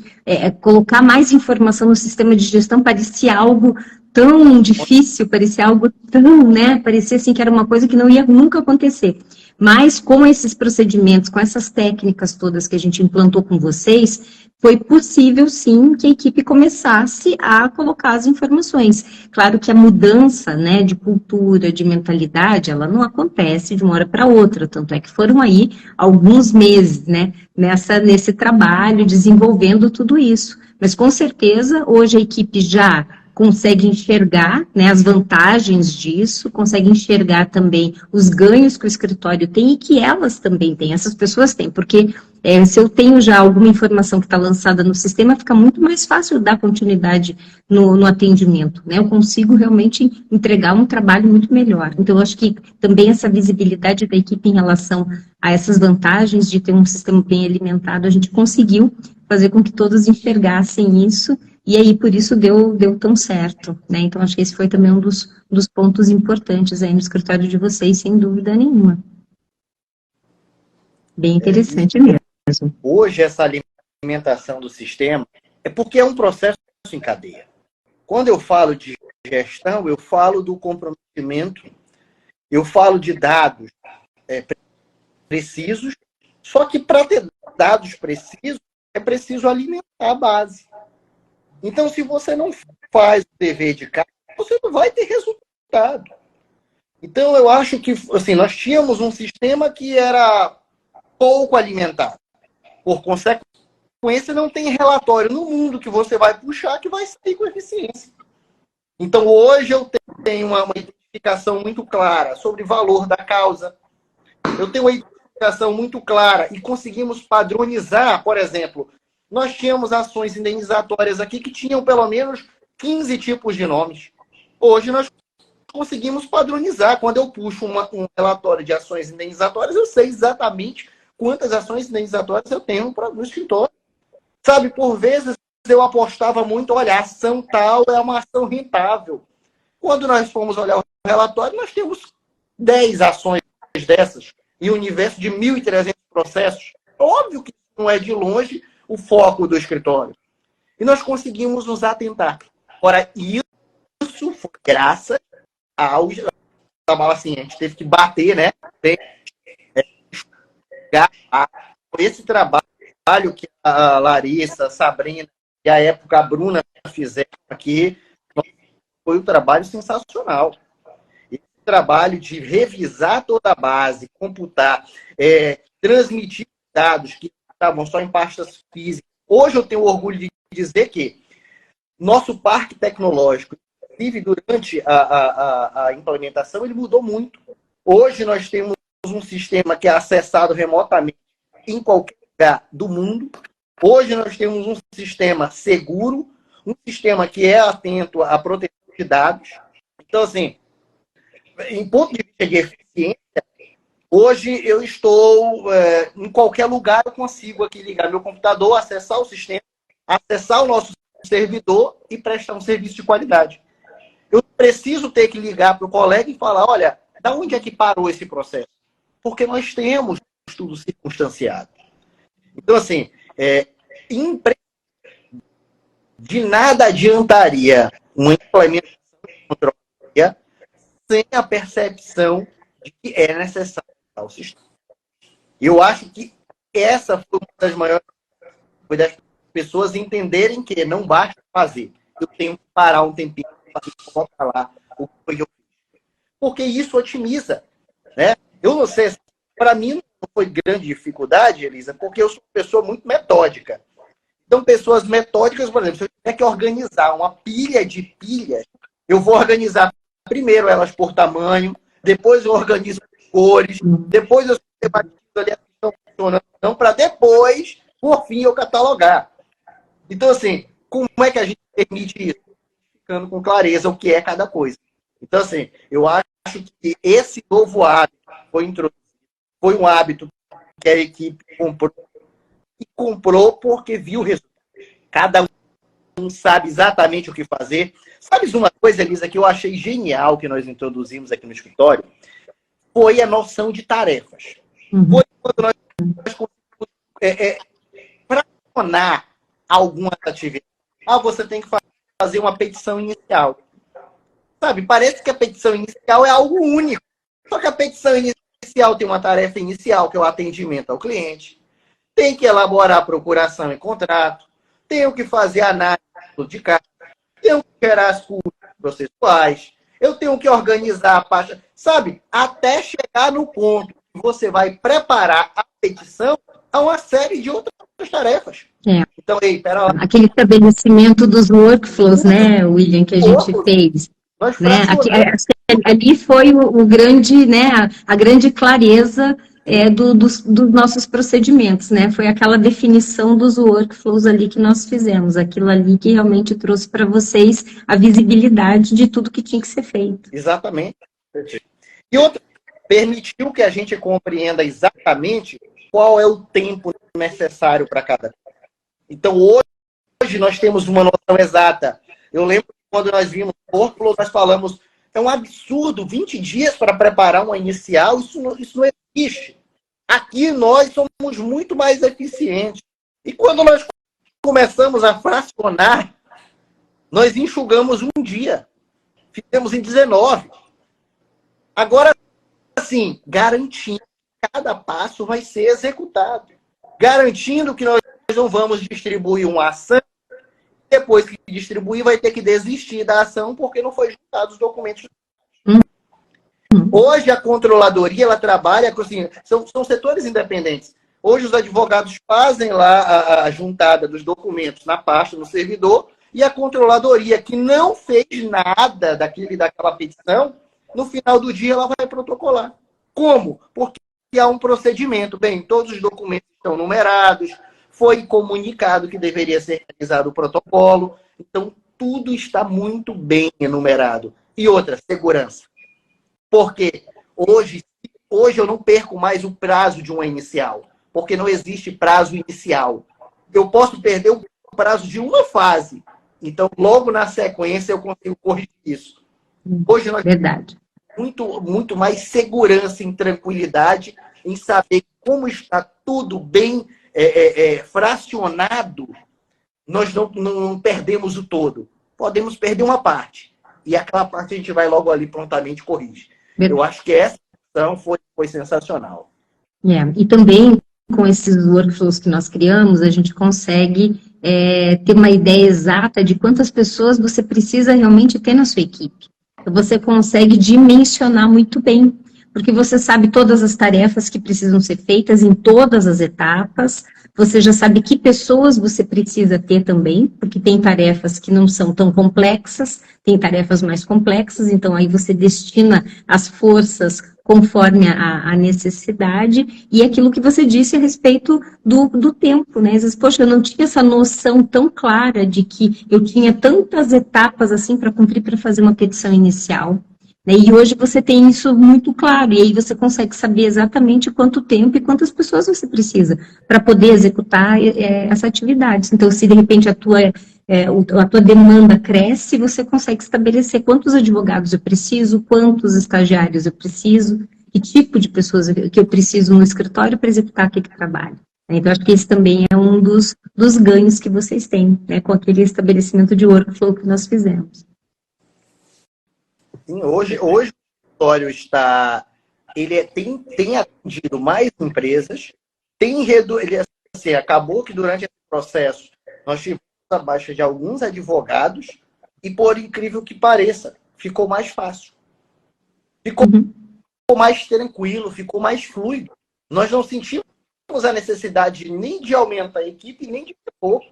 colocar mais informação no sistema de gestão parecia algo tão difícil, parecia algo tão, né, parecia assim que era uma coisa que não ia nunca acontecer. Mas com esses procedimentos, com essas técnicas todas que a gente implantou com vocês, foi possível sim que a equipe começasse a colocar as informações. Claro que a mudança, né, de cultura, de mentalidade, ela não acontece de uma hora para outra, tanto é que foram aí alguns meses, né, nesse trabalho, desenvolvendo tudo isso. Mas com certeza, hoje a equipe já consegue enxergar, né, as vantagens disso, consegue enxergar também os ganhos que o escritório tem e que elas também têm, essas pessoas têm, porque se eu tenho já alguma informação que está lançada no sistema, fica muito mais fácil dar continuidade no atendimento, né? Eu consigo realmente entregar um trabalho muito melhor. Então, eu acho que também essa visibilidade da equipe em relação a essas vantagens de ter um sistema bem alimentado, a gente conseguiu fazer com que todos enxergassem isso, e aí por isso deu tão certo, né? Então, acho que esse foi também um dos pontos importantes aí no escritório de vocês, sem dúvida nenhuma. Bem interessante mesmo. Hoje, essa alimentação do sistema é porque é um processo em cadeia. Quando eu falo de gestão, eu falo do comprometimento, eu falo de dados precisos, só que para ter dados precisos, é preciso alimentar a base. Então, se você não faz o dever de casa, você não vai ter resultado. Então, eu acho que assim, nós tínhamos um sistema que era pouco alimentado. Por consequência, não tem relatório no mundo que você vai puxar que vai sair com eficiência. Então, hoje eu tenho uma identificação muito clara sobre o valor da causa. Eu tenho uma identificação muito clara e conseguimos padronizar, por exemplo, nós tínhamos ações indenizatórias aqui que tinham pelo menos 15 tipos de nomes. Hoje nós conseguimos padronizar. Quando eu puxo um relatório de ações indenizatórias, eu sei exatamente quantas ações indenizatórias eu tenho no escritório. Sabe, por vezes eu apostava muito, olha, a ação tal é uma ação rentável. Quando nós fomos olhar o relatório, nós temos 10 ações dessas em um universo de 1.300 processos. Óbvio que não é de longe o foco do escritório. E nós conseguimos nos atentar. Ora, isso foi graças ao... Assim, a gente teve que bater, né? Esse trabalho que a Larissa, a Sabrina e a época a Bruna fizeram aqui, foi um trabalho sensacional. Esse trabalho de revisar toda a base, computar, transmitir dados que estavam só em pastas físicas. Hoje eu tenho orgulho de dizer que nosso parque tecnológico, inclusive durante a implementação, ele mudou muito. Hoje nós temos um sistema que é acessado remotamente em qualquer lugar do mundo. Hoje nós temos um sistema seguro, um sistema que é atento à proteção de dados. Então, assim, em ponto de vista de eficiência, hoje eu estou em qualquer lugar, eu consigo aqui ligar meu computador, acessar o sistema, acessar o nosso servidor e prestar um serviço de qualidade. Eu preciso ter que ligar para o colega e falar, olha, da onde é que parou esse processo? Porque nós temos tudo circunstanciado. Então, assim, de nada adiantaria uma implementação de controle sem a percepção de que é necessário o sistema. Eu acho que essa foi uma das maiores foi das pessoas entenderem que não basta fazer. Eu tenho que parar um tempinho para colocar lá o que eu fiz. Porque isso otimiza. Né? Eu não sei, para mim não foi grande dificuldade, Elisa, porque eu sou uma pessoa muito metódica. Então, pessoas metódicas, por exemplo, se eu tiver que organizar uma pilha de pilhas, eu vou organizar primeiro elas por tamanho, depois eu organizo por cores, depois eu sistematizo ali as que estão funcionando, não, para depois, por fim, eu catalogar. Então, assim, como é que a gente permite isso? Ficando com clareza o que é cada coisa. Então, assim, eu acho que esse novo hábito foi introduzido, foi um hábito que a equipe comprou, e comprou porque viu o resultado. Cada um sabe exatamente o que fazer. Sabes uma coisa, Elisa, que eu achei genial que nós introduzimos aqui no escritório? Foi a noção de tarefas. Foi quando nós conseguimos fracionar algumas atividades. Você tem que fazer uma petição inicial. Sabe, parece que a petição inicial é algo único. Só que a petição inicial tem uma tarefa inicial, que é o atendimento ao cliente. Tem que elaborar a procuração e contrato. Tenho que fazer análise de caso. Tenho que gerar as custas processuais. Eu tenho que organizar a pasta. Sabe, até chegar no ponto que você vai preparar a petição a uma série de outras tarefas. É. Então, pera lá. Aquele estabelecimento dos workflows, né, William, que a gente fez. Né? Ali foi o grande, né, a grande clareza dos nossos procedimentos, né? Foi aquela definição dos workflows ali que nós fizemos, aquilo ali que realmente trouxe para vocês a visibilidade de tudo que tinha que ser feito. Exatamente. E outra, permitiu que a gente compreenda exatamente qual é o tempo necessário para cada. Então, hoje nós temos uma noção exata. Eu lembro que quando nós vimos o workflow, nós falamos, é um absurdo, 20 dias para preparar uma inicial, isso não existe. Aqui nós somos muito mais eficientes. E quando nós começamos a fracionar, nós enxugamos um dia. Fizemos em 19. Agora, assim, garantindo que cada passo vai ser executado. Garantindo que nós não vamos distribuir uma ação, depois que distribuir vai ter que desistir da ação porque não foi juntado os documentos. Hoje a controladoria, ela trabalha com, assim, são setores independentes. Hoje os advogados fazem lá a juntada dos documentos na pasta, no servidor, e a controladoria, que não fez nada daquela petição, no final do dia ela vai protocolar. Como? Porque há um procedimento. Bem, todos os documentos estão numerados, foi comunicado que deveria ser realizado o protocolo, então tudo está muito bem enumerado. E outra, segurança. Porque hoje eu não perco mais o prazo de uma inicial, porque não existe prazo inicial. Eu posso perder o prazo de uma fase, então logo na sequência eu consigo corrigir isso. Hoje nós temos muito mais segurança e tranquilidade em saber como está tudo bem fracionado. Nós não perdemos o todo. Podemos perder uma parte. E aquela parte a gente vai logo ali prontamente corrige. Eu acho que essa ação foi sensacional. E também, com esses workflows que nós criamos, a gente consegue ter uma ideia exata de quantas pessoas você precisa realmente ter na sua equipe. Você consegue dimensionar muito bem, porque você sabe todas as tarefas que precisam ser feitas em todas as etapas, você já sabe que pessoas você precisa ter também, porque tem tarefas que não são tão complexas, tem tarefas mais complexas, então aí você destina as forças conforme a necessidade, e aquilo que você disse a respeito do tempo, né? Às vezes, poxa, eu não tinha essa noção tão clara de que eu tinha tantas etapas assim para cumprir para fazer uma petição inicial. Né? E hoje você tem isso muito claro, e aí você consegue saber exatamente quanto tempo e quantas pessoas você precisa para poder executar essa atividade. Então, se de repente a tua demanda cresce, você consegue estabelecer quantos advogados eu preciso, quantos estagiários eu preciso, que tipo de pessoas que eu preciso no escritório para executar aquele trabalho. Então, acho que esse também é um dos ganhos que vocês têm, né, com aquele estabelecimento de workflow que nós fizemos. Sim, hoje o escritório tem atendido mais empresas, acabou que durante esse processo nós tivemos a baixa de alguns advogados e, por incrível que pareça, ficou mais fácil. Ficou mais tranquilo, ficou mais fluido. Nós não sentimos a necessidade nem de aumentar a equipe, nem de pouco.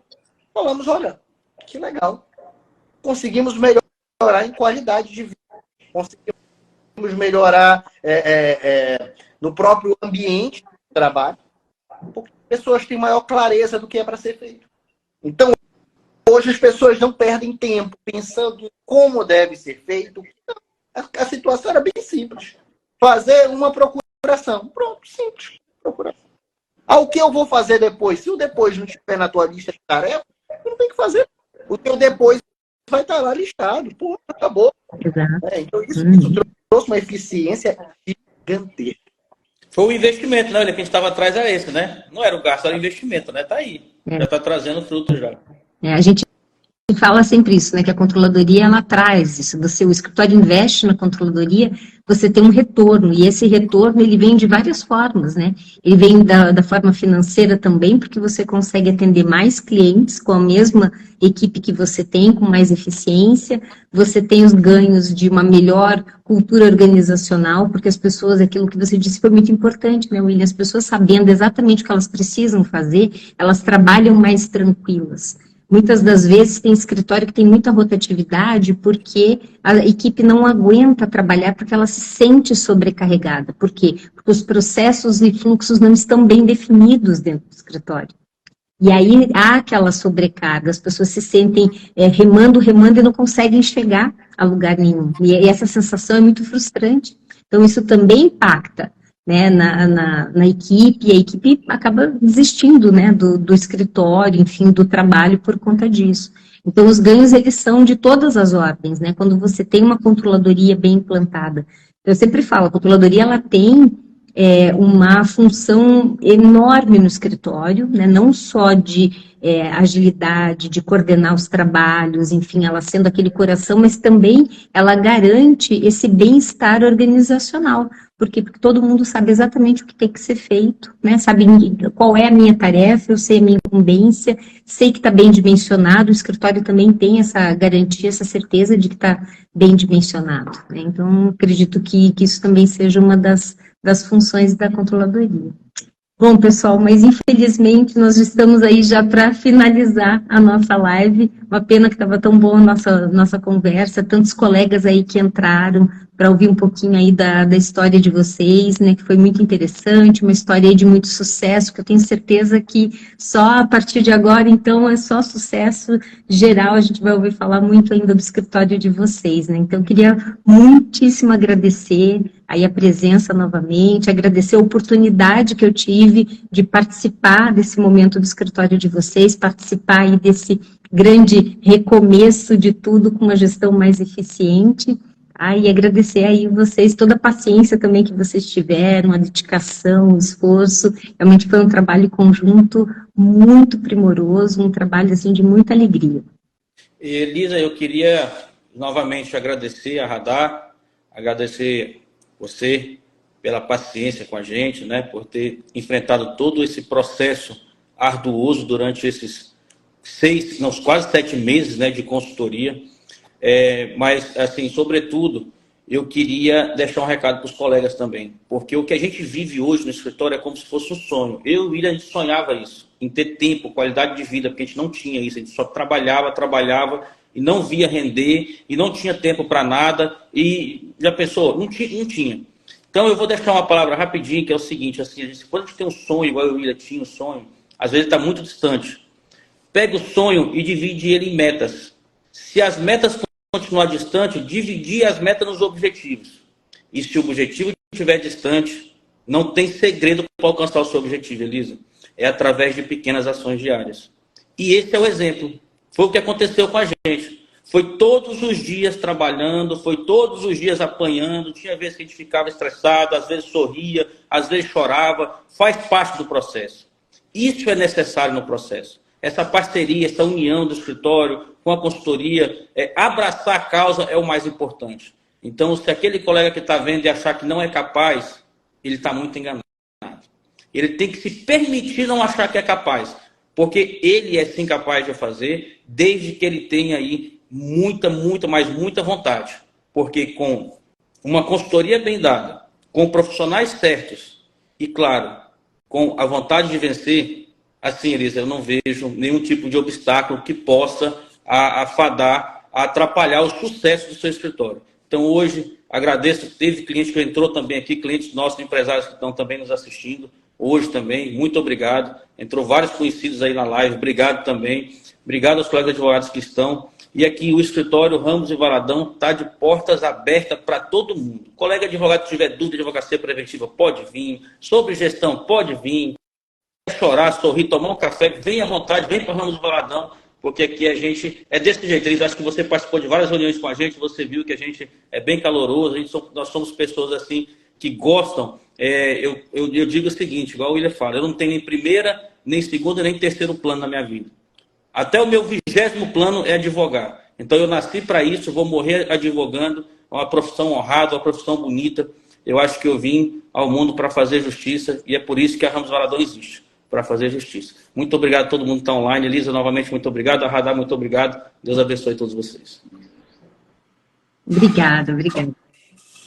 Falamos, olha, que legal. Conseguimos melhorar em qualidade de vida. Conseguimos melhorar no próprio ambiente do trabalho, porque as pessoas têm maior clareza do que é para ser feito. Então, hoje as pessoas não perdem tempo pensando em como deve ser feito. A situação era bem simples. Fazer uma procuração. Pronto, simples. Procuração. O que eu vou fazer depois? Se o depois não estiver na tua lista de tarefas, não tem que fazer. O teu depois vai estar lá listado. Pô, acabou. Então, isso trouxe uma eficiência gigantesca. Foi o investimento, né? Olha, quem estava atrás era esse, né? Não era o gasto, era o investimento, né? Tá aí. Já está trazendo fruto já. A gente fala sempre isso, né, que a controladoria, ela traz isso, o escritório investe na controladoria, você tem um retorno, e esse retorno, ele vem de várias formas, né, ele vem da forma financeira também, porque você consegue atender mais clientes com a mesma equipe que você tem, com mais eficiência, você tem os ganhos de uma melhor cultura organizacional, porque as pessoas, aquilo que você disse foi muito importante, né, William, as pessoas sabendo exatamente o que elas precisam fazer, elas trabalham mais tranquilas. Muitas das vezes tem escritório que tem muita rotatividade porque a equipe não aguenta trabalhar porque ela se sente sobrecarregada. Por quê? Porque os processos e fluxos não estão bem definidos dentro do escritório. E aí há aquela sobrecarga, as pessoas se sentem remando e não conseguem chegar a lugar nenhum. E essa sensação é muito frustrante. Então isso também impacta, né, na equipe, e a equipe acaba desistindo, né, do escritório, enfim, do trabalho por conta disso. Então, os ganhos, eles são de todas as ordens, né, quando você tem uma controladoria bem implantada. Eu sempre falo, a controladoria, ela tem uma função enorme no escritório, né, não só de agilidade, de coordenar os trabalhos, enfim, ela sendo aquele coração, mas também ela garante esse bem-estar organizacional. Por quê? Porque todo mundo sabe exatamente o que tem que ser feito, né? Sabe qual é a minha tarefa, eu sei a minha incumbência, sei que está bem dimensionado, o escritório também tem essa garantia, essa certeza de que está bem dimensionado, né? Então, acredito que isso também seja uma das funções da controladoria. Bom, pessoal, mas infelizmente nós estamos aí já para finalizar a nossa live. Uma pena que estava tão boa a nossa conversa, tantos colegas aí que entraram para ouvir um pouquinho aí da história de vocês, né, que foi muito interessante, uma história aí de muito sucesso, que eu tenho certeza que só a partir de agora, então, é só sucesso geral, a gente vai ouvir falar muito ainda do escritório de vocês, né, então eu queria muitíssimo agradecer aí a presença novamente, agradecer a oportunidade que eu tive de participar desse momento do escritório de vocês, participar aí desse grande recomeço de tudo com uma gestão mais eficiente, e agradecer aí vocês, toda a paciência também que vocês tiveram, a dedicação, o esforço, realmente foi um trabalho conjunto muito primoroso, um trabalho assim de muita alegria. Elisa, eu queria novamente agradecer a Radar, agradecer você pela paciência com a gente, né, por ter enfrentado todo esse processo arduoso durante esses quase 7 meses, né, de consultoria. Mas, assim, sobretudo, eu queria deixar um recado para os colegas também, porque o que a gente vive hoje no escritório é como se fosse um sonho. Eu e o William, a gente sonhava isso, em ter tempo, qualidade de vida, porque a gente não tinha isso, a gente só trabalhava e não via render, e não tinha tempo para nada, e já pensou? Não tinha. Então eu vou deixar uma palavra rapidinho, que é o seguinte, assim, quando a gente tem um sonho, igual eu e o William tinha um sonho, às vezes está muito distante. Pega o sonho e divide ele em metas. Se as metas continuar distante, dividir as metas nos objetivos. E se o objetivo estiver distante, não tem segredo para alcançar o seu objetivo, Elisa. É através de pequenas ações diárias. E esse é o exemplo. Foi o que aconteceu com a gente. Foi todos os dias trabalhando, foi todos os dias apanhando. Tinha vezes que a gente ficava estressado, às vezes sorria, às vezes chorava. Faz parte do processo. Isso é necessário no processo. Essa parceria, essa união do escritório com a consultoria, abraçar a causa é o mais importante. Então, se aquele colega que está vendo e achar que não é capaz, ele está muito enganado. Ele tem que se permitir não achar que é capaz, porque ele é sim capaz de fazer, desde que ele tenha aí muita vontade. Porque com uma consultoria bem dada, com profissionais certos e, claro, com a vontade de vencer, assim, Elisa, eu não vejo nenhum tipo de obstáculo que possa afadar, atrapalhar o sucesso do seu escritório. Então, hoje, agradeço, teve cliente que entrou também aqui, clientes nossos, empresários que estão também nos assistindo, hoje também, muito obrigado. Entrou vários conhecidos aí na live, obrigado também. Obrigado aos colegas advogados que estão. E aqui o escritório Ramos e Valadão está de portas abertas para todo mundo. Colega advogado que tiver dúvida de advocacia preventiva, pode vir. Sobre gestão, pode vir. Chorar, sorrir, tomar um café, vem à vontade, vem para Ramos do Valadão, porque aqui a gente é desse jeito. Eu acho que você participou de várias reuniões com a gente, você viu que a gente é bem caloroso, nós somos pessoas assim que gostam. Eu digo o seguinte, igual o William fala, eu não tenho nem primeira, nem segunda, nem terceiro plano na minha vida. Até o meu 20º plano é advogar. Então eu nasci para isso, vou morrer advogando. É uma profissão honrada, uma profissão bonita. Eu acho que eu vim ao mundo para fazer justiça e é por isso que a Ramos Valadão existe, para fazer justiça. Muito obrigado a todo mundo que está online. Elisa, novamente, muito obrigado. A Radar, muito obrigado. Deus abençoe todos vocês. Obrigada, obrigada.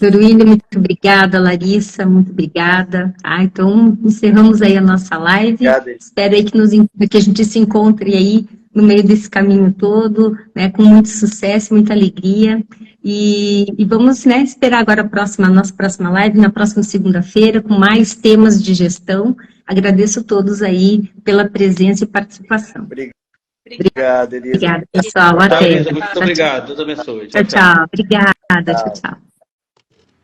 Doutor William, muito obrigada. Larissa, muito obrigada. Então, encerramos aí a nossa live. Obrigado. Espero aí que a gente se encontre aí no meio desse caminho todo, né, com muito sucesso, muita alegria. E vamos, né, esperar agora a nossa próxima live, na próxima segunda-feira, com mais temas de gestão. Agradeço a todos aí pela presença e participação. Obrigado, Elisa. Obrigada, pessoal. Até. Elisa, muito obrigado. Deus abençoe. Tchau, tchau. Obrigada. Tchau, tchau.